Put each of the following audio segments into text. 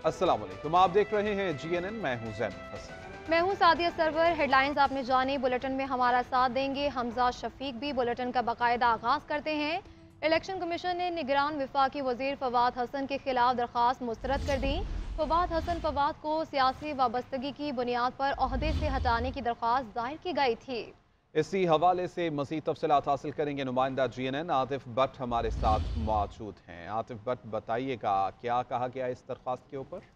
अस्सलाम वालेकुम, आप देख रहे हैं GNN। मैं हूं ज़ैनुल हसन। मैं हूं सादिया सरवर। हेडलाइंस आपने जानी। बुलेटिन में हमारा साथ देंगे हमजा शफीक भी। बुलेटिन का बाकायदा आगाज करते हैं। इलेक्शन कमीशन ने निगरान वफाकी वजीर फवाद हसन के खिलाफ दरख्वास्त मुस्तरद कर दी। फवाद को सियासी वाबस्तगी की बुनियाद पर ओहदे से हटाने की दरख्वास्त दायर की गई थी। इसी हवाले से मज़ीद तफसीलात हासिल करेंगे। नुमाइंदा GNN आतिफ भट्ट हमारे साथ मौजूद हैं। आतिफ भट्ट, बताइएगा क्या कहा गया इस दरख्वास्त के ऊपर?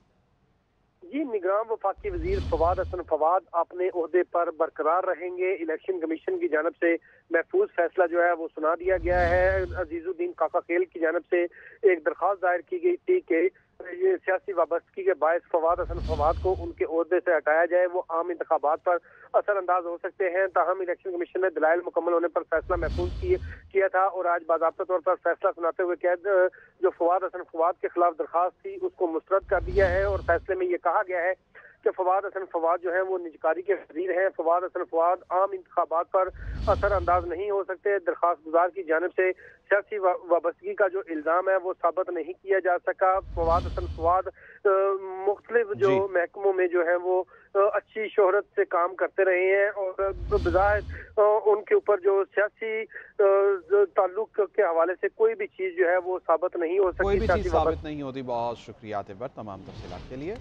जी, निगरान वफाकी वजीर फवाद हसन फवाद अपने ओहदे पर बरकरार रहेंगे। इलेक्शन कमीशन की जानब से महफूज फैसला जो है वो सुना दिया गया है। अजीजुद्दीन काका खेल की जानब से एक दरख्वास्त दायर की गई थी कि ये सियासी वाबस्तगी के बायस फवाद हसन फवाद को उनके ओहदे से हटाया जाए, वो आम इंतखाबात पर असरअंदाज हो सकते हैं। ताहम इलेक्शन कमीशन ने दलाइल मुकम्मल होने पर फैसला महफूज किया था और आज बाज़ाब्ता तौर पर फैसला सुनाते हुए जो फवाद हसन फवाद के खिलाफ दरखास्त थी उसको मुस्तरद कर दिया है। और फैसले में ये कहा गया है कि फवाद हसन फवाद जो है वो निजकारी के वजीर हैं। फवाद हसन फवाद आम इंतखाबात पर असर अंदाज नहीं हो सकते। दरखास्त गुजार की जानिब से सियासी वाबस्तगी का जो इल्ज़ाम है वो साबित नहीं किया जा सका। फवाद हसन फवाद मुख्तलिफ जो महकमों में जो है वो अच्छी शोहरत से काम करते रहे हैं और बज़ाहिर उनके ऊपर जो सियासी ताल्लुक के हवाले से कोई भी चीज़ जो है वो साबित नहीं हो सकती, कोई भी चीज़ साबित नहीं होती। बहुत शुक्रिया आतिफ भट्ट तमाम तफसीलात के लिए।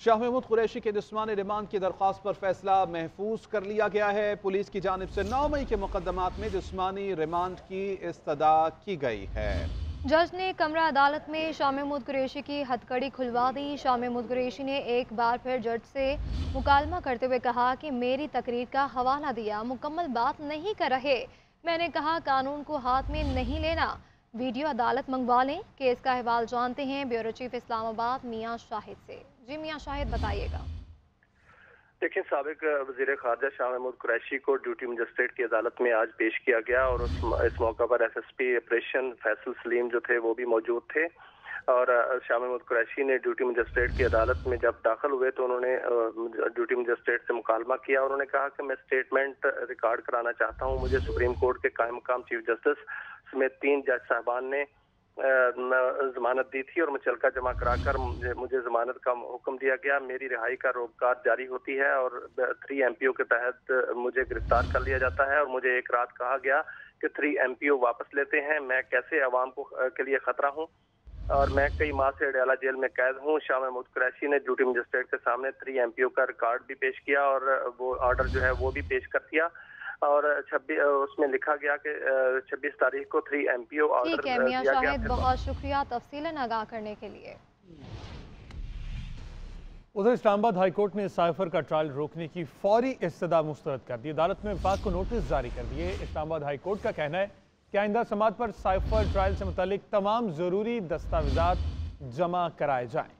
शाह महमूद कुरैशी के जिस्मानी रिमांड की दरख्वास्त पर फैसला महफूज कर लिया गया है। पुलिस की जानिब से 9 मई के मुकदमात में जिस्मानी रिमांड की इस्तदा की गई है। जज ने कमरा अदालत में शाह महमूद कुरैशी की हथकड़ी खुलवा दी। शाह महमूद कुरैशी ने एक बार फिर जज से मुकालमा करते हुए कहा कि मेरी तकरीर का हवाला दिया, मुकम्मल बात नहीं कर रहे। मैंने कहा कानून को हाथ में नहीं लेना, वीडियो अदालत मंगवा लें। केस का अहवाल जानते हैं ब्यूरो चीफ इस्लामाबाद मियां शाहिद से। जी मियां शाहिद, बताइएगा। देखिए, साबिक वज़ीर ख़ारजा शाह महमूद कुरैशी को ड्यूटी मजिस्ट्रेट की अदालत में आज पेश किया गया और इस मौका पर SSP ऑपरेशन फैसल सलीम जो थे वो भी मौजूद थे। और शाह महमूद कुरैशी ने ड्यूटी मजिस्ट्रेट की अदालत में जब दाखिल हुए तो उन्होंने ड्यूटी मजिस्ट्रेट से मुकालमा किया। उन्होंने कहा कि मैं स्टेटमेंट रिकॉर्ड कराना चाहता हूँ। मुझे सुप्रीम कोर्ट के कायम मकाम चीफ जस्टिस समेत 3 जज साहबान ने जमानत दी थी और मुचलका जमा कराकर मुझे जमानत का हुक्म दिया गया। मेरी रिहाई का रोकगार जारी होती है और 3 MPO के तहत मुझे गिरफ्तार कर लिया जाता है और मुझे एक रात कहा गया कि 3 MPO वापस लेते हैं। मैं कैसे अवाम को के लिए खतरा हूँ और मैं कई माह से अडयाला जेल में कैद हूँ। शाह महमूद कुरैशी ने ड्यूटी मजिस्ट्रेट के सामने 3 MPO का रिकॉर्ड भी पेश किया और वो ऑर्डर जो है वो भी पेश कर दिया और 26 उसमें लिखा गया कि 26 तारीख को 3 MPO ऑर्डर दिया गया। शाहिद, बहुत शुक्रिया तफसीलन आगाह करने के लिए। उधर इस्लामाबाद हाईकोर्ट ने साइफर का ट्रायल रोकने की फौरी इस्तदा मुस्तरद कर दी। अदालत में वफाक को नोटिस जारी कर दिए। इस्लामाबाद हाईकोर्ट का कहना है कि आइंदा समात पर साइफर ट्रायल से मुतालिक तमाम जरूरी दस्तावेजात जमा कराए जाएं।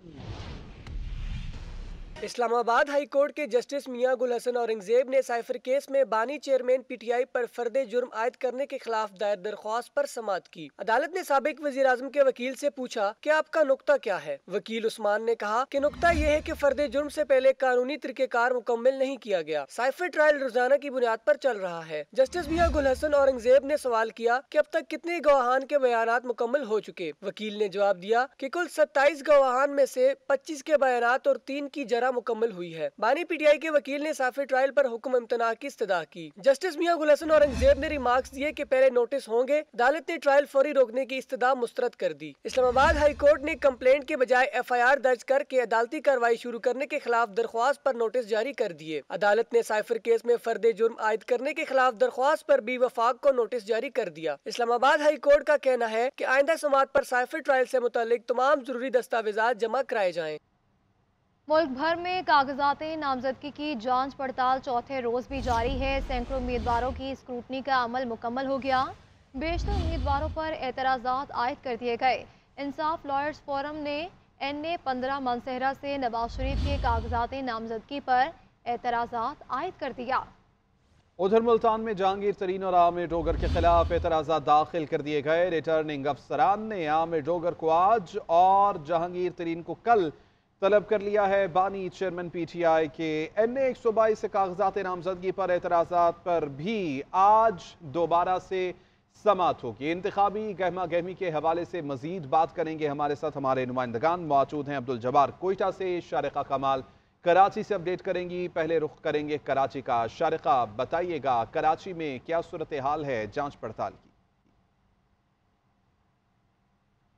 इस्लामाबाद हाई कोर्ट के जस्टिस मियां गुल हसन औरंगजेब ने साइफर केस में बानी चेयरमैन PTI पर फर्दे जुर्म आयद करने के खिलाफ दायर दरख्वास्त पर समाअत की। अदालत ने साबिक वजीर आजम के वकील से पूछा कि आपका नुक्ता क्या है। वकील उस्मान ने कहा कि नुक्ता यह है कि फर्दे जुर्म से पहले कानूनी तरीकेकार मुकम्मल नहीं किया गया। साइफर ट्रायल रोजाना की बुनियाद पर चल रहा है। जस्टिस मियां गुल हसन औरंगजेब ने सवाल किया कि अब तक कितने गवाहान के बयानात मुकम्मल हो चुके। वकील ने जवाब दिया कि कुल 27 गवाहान में से 25 के बयानात और 3 की जरा मुकम्मल हुई है। बानी PTI के वकील ने साइफर ट्रायल पर हुक्म इम्तना की इस्तदा की। जस्टिस मियां गुल हसन औरंगजेब ने रिमार्क्स दिए कि पहले नोटिस होंगे। अदालत ने ट्रायल फौरी रोकने की इस्तदा मुस्तरद कर दी। इस्लामाबाद हाई कोर्ट ने कंप्लेंट के बजाय FIR दर्ज करके अदालती कार्रवाई शुरू करने के खिलाफ दरख्वास्त पर नोटिस जारी कर दिए। अदालत ने साइफर केस में फर्दे जुर्म आयद करने के खिलाफ दरख्वास्त पर भी वफाक को नोटिस जारी कर दिया। इस्लामाबाद हाई कोर्ट का कहना है कि आइंदा समात पर साइफर ट्रायल से मुतालिक तमाम जरूरी दस्तावेजात जमा कराए जाएं। मुल्क भर में कागजात नामजदगी की जांच पड़ताल चौथे रोज भी जारी है। सैकड़ों उम्मीदवारों की स्क्रूटनी का अमल मुकम्मल हो गया। बेशतर उम्मीदवारों पर एतराज़ात आयद कर दिए गए। इंसाफ लॉयर्स फोरम ने NA 15 मनसेहरा से नवाज शरीफ के कागजात नामजदगी पर एतराज़ात आयद कर दिया। उधर मुल्तान में जहांगीर तरीन और आमिर डोगर के खिलाफ एतराज़ात दाखिल कर दिए गए। रिटर्निंग अफसरान ने आमिर डोगर को आज और जहांगीर तरीन को कल तलब कर लिया है। बानी चेयरमैन PTI के NA 122 से कागजात नामजदगी पर एतराज़ात पर भी आज दोबारा से समात होगी। इंतखाबी गहमा गहमी के हवाले से मजीद बात करेंगे। हमारे साथ हमारे नुमाइंदगान मौजूद हैं। अब्दुल जब्बार कोयटा से, शारिका कमाल कराची से अपडेट करेंगी। पहले रुख करेंगे कराची का। शारिका, बताइएगा कराची में क्या सूरत हाल है जांच पड़ताल की?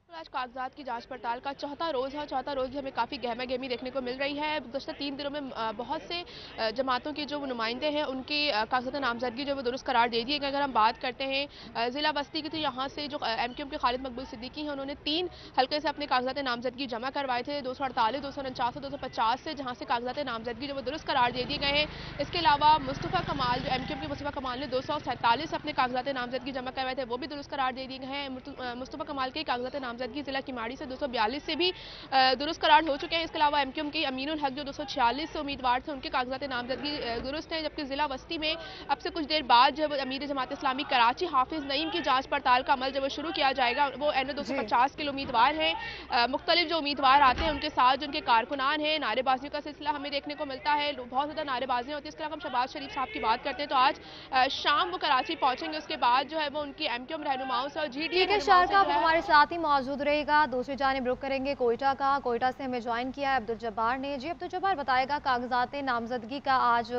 आज कागजात की जांच पड़ताल का चौथा रोज़ है। चौथा रोज़ भी हमें काफ़ी गहमा गहमी देखने को मिल रही है। गुज़श्ता 3 दिनों में बहुत से जमातों के जो नुमाइंदे हैं उनकी कागजात नामजदगी जो वो दुरुस्त करार दे दिए गए। अगर हम बात करते हैं ज़िला बस्ती की, तो यहाँ से जो MQM के खालिद मकबूल सिद्दीकी हैं, उन्होंने 3 हल्के से अपने कागजात नामजदगी जमा करवाए थे, 248, 249 और 250 से, जहाँ से कागजात नामजदगी जो वो दुरुस्त करार दे दिए गए हैं। इसके अलावा मुस्तफ़ा कमाल, जो MQM के मुस्तफ़ा कमाल ने 247 अपने कागजात नामजदगी जमा करवाए थे, वो भी दुरुस्त करार दे दिए गए हैं। मुस्तफ़ा कमाल के कागजात नामजदगी जिला किमाड़ी से 242 से भी दुरुस्त करार हो चुके हैं। इसके अलावा MQM के अमीनुल हक जो 246 से उम्मीदवार थे, उनके कागजात नामजदगी दुरुस्त हैं। जबकि जिला वस्ती में अब से कुछ देर बाद जब अमीर जमात इस्लामी कराची हाफिज नईम की जांच पड़ताल का अमल जब वो शुरू किया जाएगा, वो NO 250 के उम्मीदवार हैं। मुख्तलिफ जो उम्मीदवार आते हैं उनके साथ जो उनके कारकुनान हैं, नारेबाजियों का सिलसिला हमें देखने को मिलता है। बहुत ज़्यादा नारेबाजियाँ होती है। इसके अलावा हम शहबाज शरीफ साहब की बात करते हैं तो आज शाम वो कराची पहुंचेंगे। उसके बाद जो है वो उनकी MQM रहनुमाओं से और GDA शारिका, आप हमारे साथ ही मौजूद रहेगा। दूसरी जानिब रुख करेंगे कोयटा का। कोयटा से हमें ज्वाइन किया है अब्दुल जब्बार ने। जी अब्दुल जब्बार, बताएगा कागजात नामजदगी का आज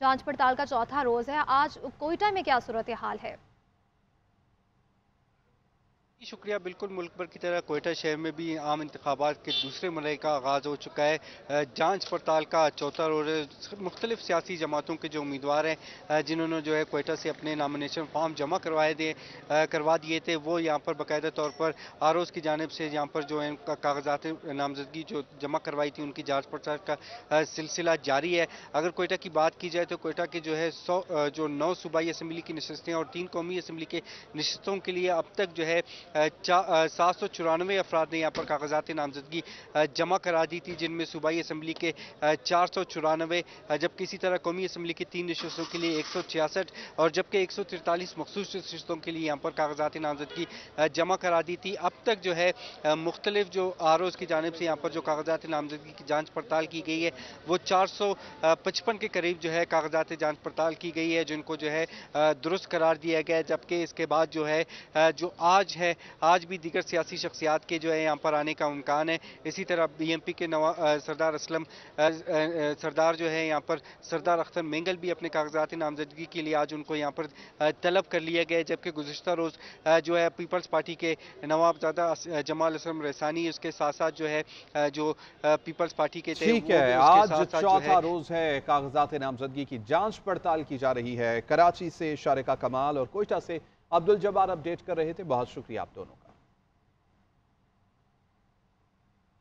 जांच पड़ताल का चौथा रोज है। आज कोयटा में क्या सूरत हाल है? शुक्रिया। बिल्कुल मुल्क भर की तरह कोयटा शहर में भी आम इंतखाबात के दूसरे मरहले का आगाज़ हो चुका है। जांच पड़ताल का चौथा रोज है। मुख्तलिफ सियासी जमातों के जो उम्मीदवार हैं जिन्होंने जो है कोयटा से अपने नामिनेशन फॉर्म जमा करवा दिए थे, वो यहाँ पर बाकायदा तौर पर आरोज़ की जानिब से यहाँ पर जो है कागजात नामजदगी जो जमा करवाई थी उनकी जाँच पड़ताल का सिलसिला जारी है। अगर कोयटा की बात की जाए तो कोयटा के जो है 9 सूबाई असम्बली की नशस्तें और 3 कौमी असम्बली के नशस्तों के लिए अब तक जो है 794 अफराद ने यहाँ पर कागजात नामजदगी जमा करा दी थी, जिनमें सूबाई असम्बली के 494, जबकि इसी तरह कौमी असम्बली की 3 नशस्तों के लिए 166 और जबकि 143 मखसूस नशस्तों के लिए यहाँ पर कागजात नामजदगी जमा करा दी थी। अब तक जो है मुख्तलिफ जो आरोज़ की जानिब से यहाँ पर जो कागजात नामजदगी की जाँच पड़ताल की गई है, वो 455 के करीब जो है कागजात जाँच पड़ताल की गई है, जिनको जो है दुरुस्त करार दिया गया है। जबकि इसके बाद जो है जो आज भी दीगर सियासी शख्सियात के जो है यहाँ पर आने का इम्कान है। इसी तरह BNP के सरदार जो है यहाँ पर सरदार अख्तर मेंगल भी अपने कागजात नामजदगी के लिए आज उनको यहाँ पर तलब कर लिया गया है। जबकि गुज़िश्ता रोज़ जो है पीपल्स पार्टी के नवाबजादा जमाल असलम रैसानी, उसके साथ साथ जो है जो पीपल्स पार्टी के ठीक है, आज चौथा रोज है कागजात नामजदगी की जांच पड़ताल की जा रही है। कराची से शारिका कमाल और कोयटा से अब्दुल जब्बार अपडेट कर रहे थे। बहुत शुक्रिया आप दोनों का।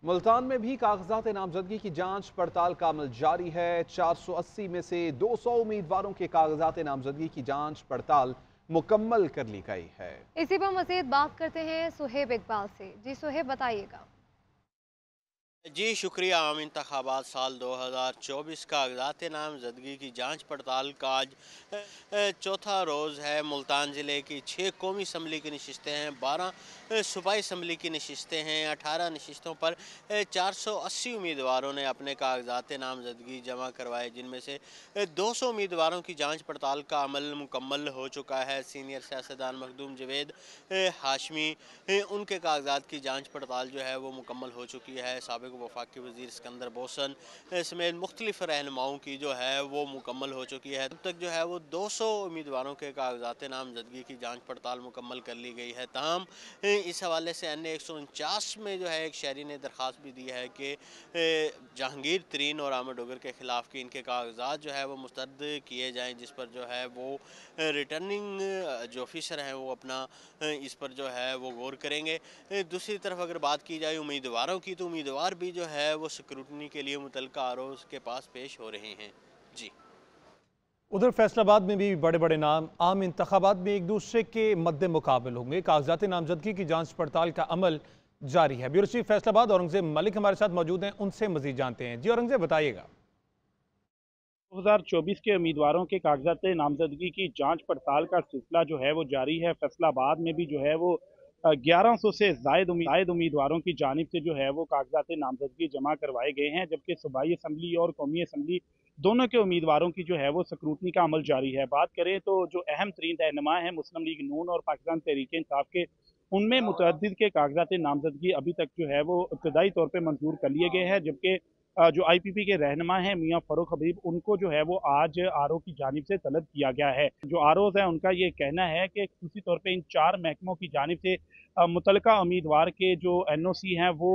मुल्तान में भी कागजात नामजदगी की जांच पड़ताल का अमल जारी है। 480 में से 200 उम्मीदवारों के कागजात नामजदगी की जांच पड़ताल मुकम्मल कर ली गई है। इसी पर मज़ीद बात करते हैं सुहेब इकबाल से। जी सुहेब, बताइएगा। जी शुक्रिया। आम इंतखाबात साल 2024 कागजात नामजदगी की जांच पड़ताल का आज चौथा रोज़ है। मुल्तान ज़िले की 6 कौमी असम्बली की नशस्तें हैं, 12 सूबाई असम्बली की नशस्तें हैं। 18 नशस्तों पर 480 उम्मीदवारों ने अपने कागजात नामजदगी जमा करवाए, जिनमें से 200 उम्मीदवारों की जांच पड़ताल का अमल मुकम्मल हो चुका है। सीनियर सियासतदान मखदूम जवेद हाशमी, उनके कागजात की जांच पड़ताल जो है वो मुकम्मल हो चुकी है। साबिक़ वफाकी वज़ीर सिकंदर बोसन समेत मुख्तलिफ रहनुमाओं की जो है वो मुकम्मल हो चुकी है। अब तक जो है वो 200 उम्मीदवारों के कागजात नामजदगी की जांच पड़ताल मुकम्मल कर ली गई है। तमाम इस हवाले से NA 149 में जो है एक शहरी ने दरख्वास्त भी दी है कि जहांगीर तरीन और आमिर डोगर के ख़िलाफ़ कि इनके कागजात जो है वो मुस्तरद किए जाएँ, जिस पर जो है वो रिटर्निंग जो ऑफिसर हैं वो अपना इस पर जो है वो गौर करेंगे। दूसरी तरफ अगर बात की जाए उम्मीदवारों की, तो उम्मीदवार भी जो है वो स्क्रूटनी के लिए मुतल्लिका आरोज़ के पास पेश हो रहे हैं। जी, उधर फैसलाबाद में भी बड़े बड़े नाम आम इंतखाबात में एक दूसरे के मद्दे मुकाबल होंगे। कागजात नामजदगी की जांच पड़ताल का अमल जारी है। ब्यूरो चीफ फैसलाबाद औरंगजेब मलिक हमारे साथ मौजूद हैं, उनसे मजीद जानते हैं। जी औरंगजेब, बताइएगा। 2024 के उम्मीदवारों के कागजात नामजदगी की जांच पड़ताल का सिलसिला जो है वो जारी है। फैसलाबाद में भी जो है वो 1100 से जायद उम्मीदवारों की जानिब से जो है वो कागजात नामजदगी जमा करवाए गए हैं, जबकि सूबाई असम्बली और कौमी असम्बली दोनों के उम्मीदवारों की जो है वो स्क्रूटनी का अमल जारी है। बात करें तो जो अहम तरीन रहनुमा है मुस्लिम लीग नून और पाकिस्तान तहरीक इंसाफ के, उनमें मुतअद्दिद के कागजात नामजदगी अभी तक जो है वो इब्तदाई तौर पर मंजूर कर लिए गए हैं, जबकि जो IPP के रहनुमा हैं मियाँ फ़ारूक हबीब, उनको जो है वो आज RO की जानिब से तलब किया गया है। जो ROs हैं उनका ये कहना है कि खुसूसी तौर पे इन 4 महकमों की जानिब से मुतलका उम्मीदवार के जो NOC हैं वो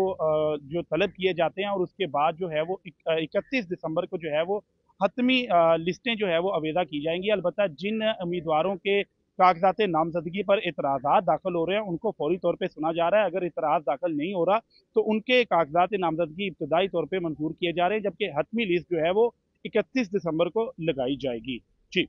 जो तलब किए जाते हैं और उसके बाद जो है वो 31 दिसंबर को जो है वो हतमी लिस्टें जो है वो अवेदा की जाएंगी। अलबत्ता जिन उम्मीदवारों के कागजात नामजदगी पर इतराज़ात दाखिल हो रहे हैं उनको फौरी तौर पे सुना जा रहा है। अगर इतराज़ दाखिल नहीं हो रहा तो उनके कागजात नामजदगी इब्तदाई तौर पे मंजूर किए जा रहे हैं, जबकि हतमी लिस्ट जो है वो 31 दिसंबर को लगाई जाएगी। जी,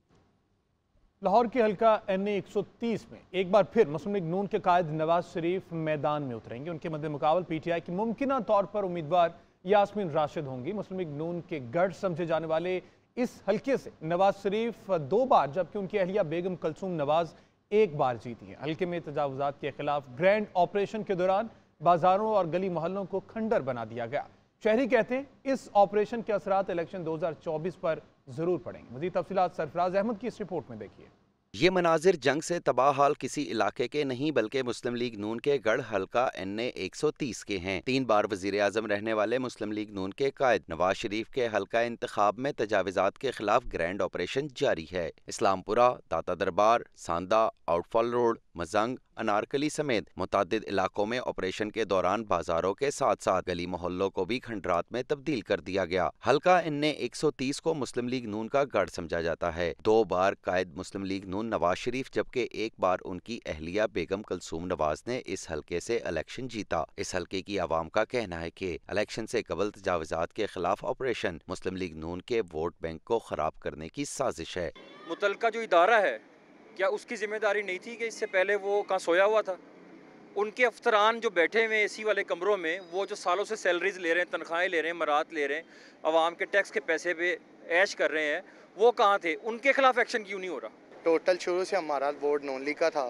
लाहौर के हल्का NA 130 में एक बार फिर मुस्लिम लीग नून के कायद नवाज शरीफ मैदान में उतरेंगे। उनके मद्दे मुकाबल PTI की मुमकिना तौर पर उम्मीदवार यास्मीन राशिद होंगी। मुस्लिम लीग नून के गढ़ समझे जाने वाले इस हल्के से नवाज शरीफ 2 बार जबकि उनकी अहलिया बेगम कलसूम नवाज 1 बार जीती हैं। हल्के में तजावुजात के खिलाफ ग्रैंड ऑपरेशन के दौरान बाजारों और गली मोहल्लों को खंडर बना दिया गया। शहरी कहते हैं इस ऑपरेशन के असरात इलेक्शन 2024 पर जरूर पड़ेंगे। मजीद तफसीलात सरफराज अहमद की इस रिपोर्ट में देखिए। ये मनाजिर जंग से तबाह हाल किसी इलाके के नहीं बल्कि मुस्लिम लीग नून के गढ़ हल्का NA 130 के हैं। 3 बार वजीर आजम रहने वाले मुस्लिम लीग नून के कायद नवाज शरीफ के हल्का इंतखाब में तजाविजात के खिलाफ ग्रैंड ऑपरेशन जारी है। इस्लामपुरा, दाता दरबार, सांदा, आउटफॉल रोड, मजंग, अनारकली समेत मुतादिद इलाकों में ऑपरेशन के दौरान बाजारों के साथ साथ गली मोहल्लों को भी खंडरात में तब्दील कर दिया गया। हल्का NA 130 को मुस्लिम लीग नून का गढ़ समझा जाता है। 2 बार कायद मुस्लिम लीग नून नवाज शरीफ जबकि 1 बार उनकी अहलिया बेगम कलसूम नवाज ने इस हल्के से इलेक्शन जीता। इस हल्के की आवाम का कहना है कि इलेक्शन से कबल तजावुजात के खिलाफ ऑपरेशन मुस्लिम लीग नून के वोट बैंक को खराब करने की साजिश है। मुतलका जो इदारा है, क्या उसकी जिम्मेदारी नहीं थी कि इससे पहले वो कहाँ सोया हुआ था? उनके अफसरान जो बैठे हुए AC वाले कमरों में, वो जो सालों से सैलरीज ले रहे हैं, तनख्वाहें ले रहे हैं, मरात ले रहे हैं, अवाम के टैक्स के पैसे पे ऐश कर रहे हैं, वो कहाँ थे? उनके खिलाफ एक्शन क्यों नहीं हो रहा? टोटल शुरू से हमारा वोट नॉन लीग का था,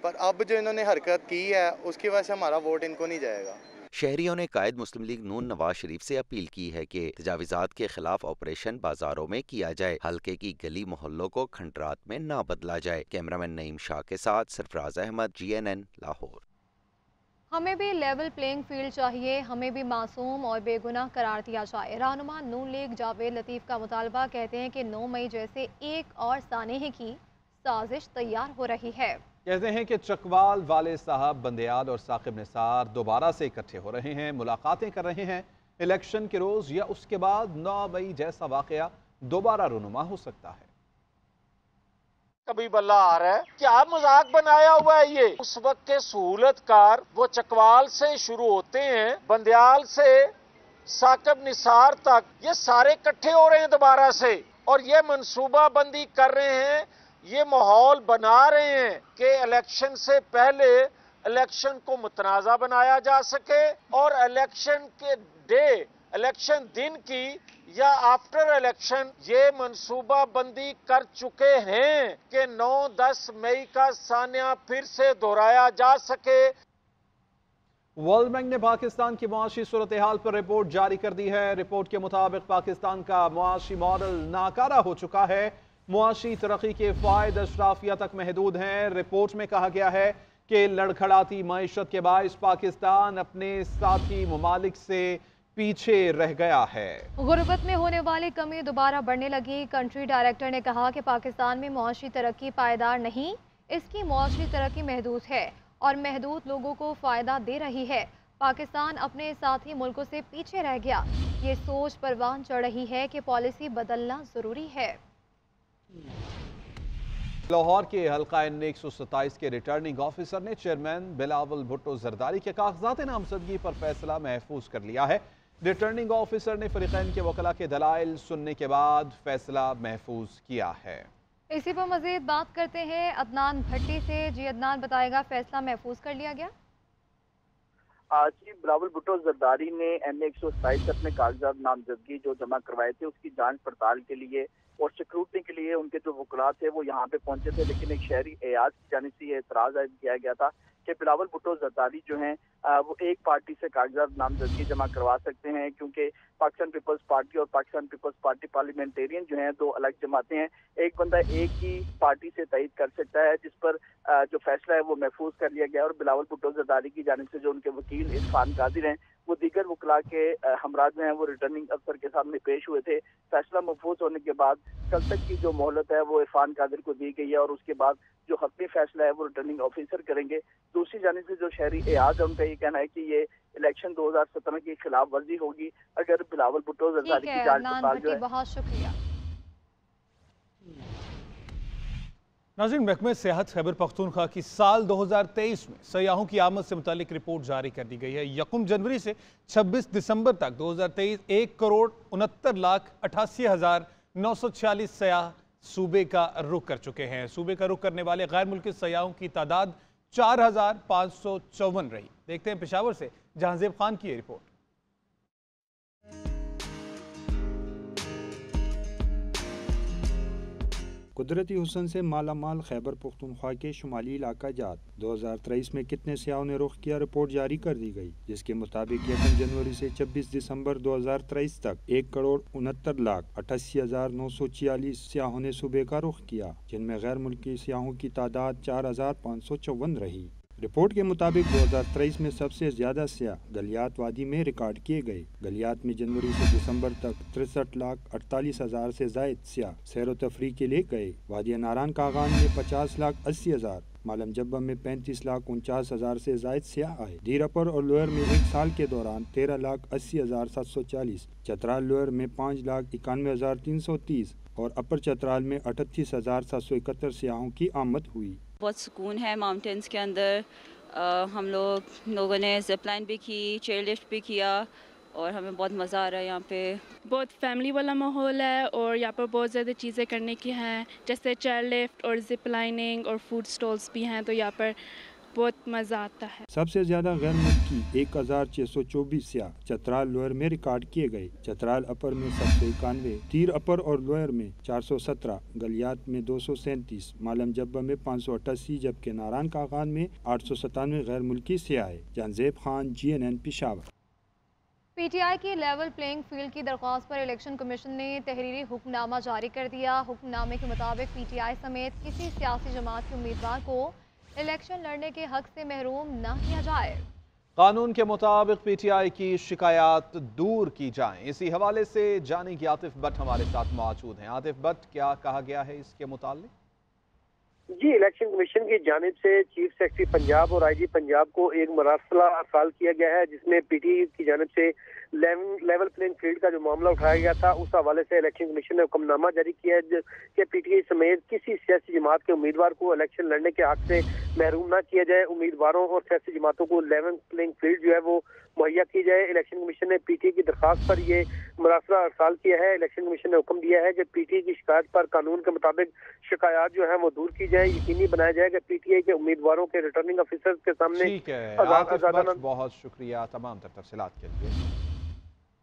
पर अब जो इन्होंने हरकत की है उसकी वजह से हमारा वोट इनको नहीं जाएगा। शहरियों ने कायद मुस्लिम लीग नून नवाज शरीफ से अपील की है कि तजाविजात के खिलाफ ऑपरेशन बाजारों में किया जाए, हल्के की गली मोहल्लों को खंडरात में ना बदला जाए। कैमरामैन नईम शाह के साथ सरफराज अहमद, GNN लाहौर। हमें भी लेवल प्लेइंग फील्ड चाहिए, हमें भी मासूम और बेगुनाह करार दिया जाए। रहनुमा नून लीग जावेद लतीफ़ का मुतालबा। कहते हैं कि 9 मई जैसे एक और सानहे की साजिश तैयार हो रही है। कहते हैं कि चकवाल वाले साहब, बंदयाल और साकिब निसार दोबारा से इकट्ठे हो रहे हैं, मुलाकातें कर रहे हैं। इलेक्शन के रोज या उसके बाद 9 मई जैसा वाकया दोबारा रूनुमा हो सकता है। कभी बल्ला आ रहा है, क्या मजाक बनाया हुआ है ये? उस वक्त के सहूलतकार वो चकवाल से शुरू होते हैं, बंदयाल से साकिब निसार तक, ये सारे इकट्ठे हो रहे हैं दोबारा से और ये मनसूबाबंदी कर रहे हैं, ये माहौल बना रहे हैं कि इलेक्शन से पहले इलेक्शन को मुतनाज़ा बनाया जा सके और इलेक्शन के डे, इलेक्शन दिन की या आफ्टर इलेक्शन ये मनसूबा बंदी कर चुके हैं कि 9-10 मई का सानिया फिर से दोहराया जा सके। वर्ल्ड बैंक ने पाकिस्तान की मुआशी सूरत हाल पर रिपोर्ट जारी कर दी है। रिपोर्ट के मुताबिक पाकिस्तान का मुआशी मॉडल नाकारा हो चुका है। मुआशी तरक्की के फायदे अशराफिया तक महदूद हैं। रिपोर्ट में कहा गया है कि लड़खड़ाती मईशत के बायस पाकिस्तान अपने साथी ममालिक से पीछे रह गया है। गुर्बत में होने वाली कमी दोबारा बढ़ने लगी। कंट्री डायरेक्टर ने कहा कि पाकिस्तान में मुआशी तरक्की पायदार नहीं, इसकी मुआशी तरक्की महदूद है और महदूद लोगों को फ़ायदा दे रही है। पाकिस्तान अपने साथी मुल्कों से पीछे रह गया। ये सोच परवान चढ़ रही है कि पॉलिसी बदलना ज़रूरी है। लाहौर के हल्का NA 127 के रिटर्निंग ऑफिसर ने चेयरमैन बिलावल भुट्टो जरदारी के कागजात नामजदगी पर फैसला महफूज कर लिया है। रिटर्निंग ऑफिसर ने फरीकैन के वकला के दलाइल सुनने के बाद फैसला महफूज किया है। इसी पर मजीद बात करते हैं अदनान भट्टी से। जी अदनान, बताएगा फैसला महफूज कर लिया गया? आज ही बिलावल भुट्टो जरदारी ने NA 127 अपने कागजात नामजदगी जो जमा करवाए थे उसकी जांच पड़ताल के लिए और सिक्योरिटी के लिए उनके जो वकला थे वो यहाँ पे पहुंचे थे, लेकिन एक शहरी एयाज की जानिब से ये एतराज किया गया था कि बिलावल भुट्टो जरदारी जो हैं वो एक पार्टी से कागजात नामजदगी जमा करवा सकते हैं, क्योंकि पाकिस्तान पीपल्स पार्टी और पाकिस्तान पीपल्स पार्टी पार्लियामेंटेरियन जो हैं दो अलग जमातें हैं। एक बंदा एक ही पार्टी से तईद कर सकता है, जिस पर जो फैसला है वो महफूज कर लिया गया और बिलावल भुट्टो जरदारी की जानिब से जो उनके वकील इरफान कादिर हैं वो दीगर वकला के हमरा जो हैं वो रिटर्निंग अफसर के सामने पेश हुए थे। फैसला महफूज होने के बाद कल तक की जो मोहलत है वो इरफान कादिर को दी गई है और उसके बाद जो हतमी फैसला है वो रिटर्निंग ऑफिसर करेंगे। दूसरी जानिब से जो शहरी एआज है उनका ये कहना है कि ये इलेक्शन 2017 की खिलाफ वर्जी होगी अगर बिलावल भुट्टो जरदारी की जांच पड़ताल जो है। बहुत शुक्रिया। नाज़रीन, महकमे सेहत खैबर पख्तूनख्वा की साल 2023 में सयाहों की आमद से मुतालिक रिपोर्ट जारी कर दी गई है। 1 जनवरी से 26 दिसंबर तक 2023 1,69,88,946 सयाह सूबे का रुख कर चुके हैं। सूबे का रुख करने वाले गैर मुल्की सयाहों की तादाद 4,554 रही। देखते हैं पेशावर से जहांजेब खान की ये रिपोर्ट। कुदरती हुस्न से माला माल खैबर पख्तूनख्वा के शुमाली इलाका जात 2023 में कितने सयाहों ने रुख किया, रिपोर्ट जारी कर दी गई, जिसके मुताबिक 1 जनवरी से 26 दिसंबर 2023 तक 1,69,88,946 सयाहों ने सूबे का रुख किया, जिनमें गैर मुल्की सयाहों की तादाद 4,554 रही। रिपोर्ट के मुताबिक 2023 में सबसे ज्यादा सयाह गलियात वादी में रिकॉर्ड किए गए। गलियात में जनवरी से दिसंबर तक 63,48,000 से जायद सयाह सैर व तफरीह के लिए गए। वादी नारान कागान में 50,80,000, मालम जब्बा में 35,49,000 से जायद सयाह आए। दीरापर और लोअर में एक साल के दौरान 13,80,740, चतराल लोअर में 5,91,330 और अपर चतराल में 38,771 सयाहों की आमद हुई। बहुत सुकून है माउंटेन्स के अंदर। हम लोगों ने जिप लाइन भी की, चेयर लिफ्ट भी किया और हमें बहुत मज़ा आ रहा है यहाँ पे। बहुत फैमिली वाला माहौल है और यहाँ पर बहुत ज़्यादा चीज़ें करने की हैं, जैसे चेयर लिफ्ट और जिप लाइनिंग और फूड स्टॉल्स भी हैं, तो यहाँ पर बहुत मज़ा आता है। सबसे ज़्यादा गैर मुल्की 1,624 सयाह चतराल लोअर में रिकॉर्ड किए गए। चतराल अपर में 791, तीर अपर और लोअर में 417, गलियात में 237, मालम जब्बा में 588, जबकि नारान कागान में 897 गैर मुल्की सयाह आए। जहांजेब खान, GNN, पेशावर। पीटीआई की लेवल प्लेइंग फील्ड की दरख्वास्त पर इलेक्शन कमीशन ने तहरीरी हुक्मनामा जारी कर दिया। हुक्मनामे के मुताबिक पीटीआई समेत किसी सियासी जमात के उम्मीदवार को इलेक्शन लड़ने के हक से महरूम न किया जाए। कानून के मुताबिक पीटीआई की शिकायत दूर की जाएं। इसी हवाले से जानेंगे आतिफ भट्ट हमारे साथ मौजूद हैं। आतिफ भट्ट, क्या कहा गया है इसके मुताबिक? जी, इलेक्शन कमीशन की जानिब से चीफ सेक्रेटरी पंजाब और IG पंजाब को एक मरासला अरसाल किया गया है, जिसमें पीटीआई की जानिब से लेवल प्लेइंग फील्ड का जो मामला उठाया गया था उस हवाले से इलेक्शन कमीशन ने हुक्मनामा जारी किया है कि पीटीआई समेत किसी सियासी जमात के उम्मीदवार को इलेक्शन लड़ने के हक से महरूम न किया जाए। उम्मीदवारों और सियासी जमातों को लेवल प्लेइंग फील्ड जो है वो मुहैया की जाए। इलेक्शन कमीशन ने पीटीआई की दरख्वास्त पर ये मरासला अरसाल किया है। इलेक्शन कमीशन ने हुक्म दिया है कि पीटीआई की शिकायत पर कानून के मुताबिक शिकायत जो है वो दूर की जाए। यकीनी बनाया जाए कि पीटीआई के उम्मीदवारों के रिटर्निंग ऑफिसर्स के सामने बहुत शुक्रिया तमाम तफसीलात के लिए।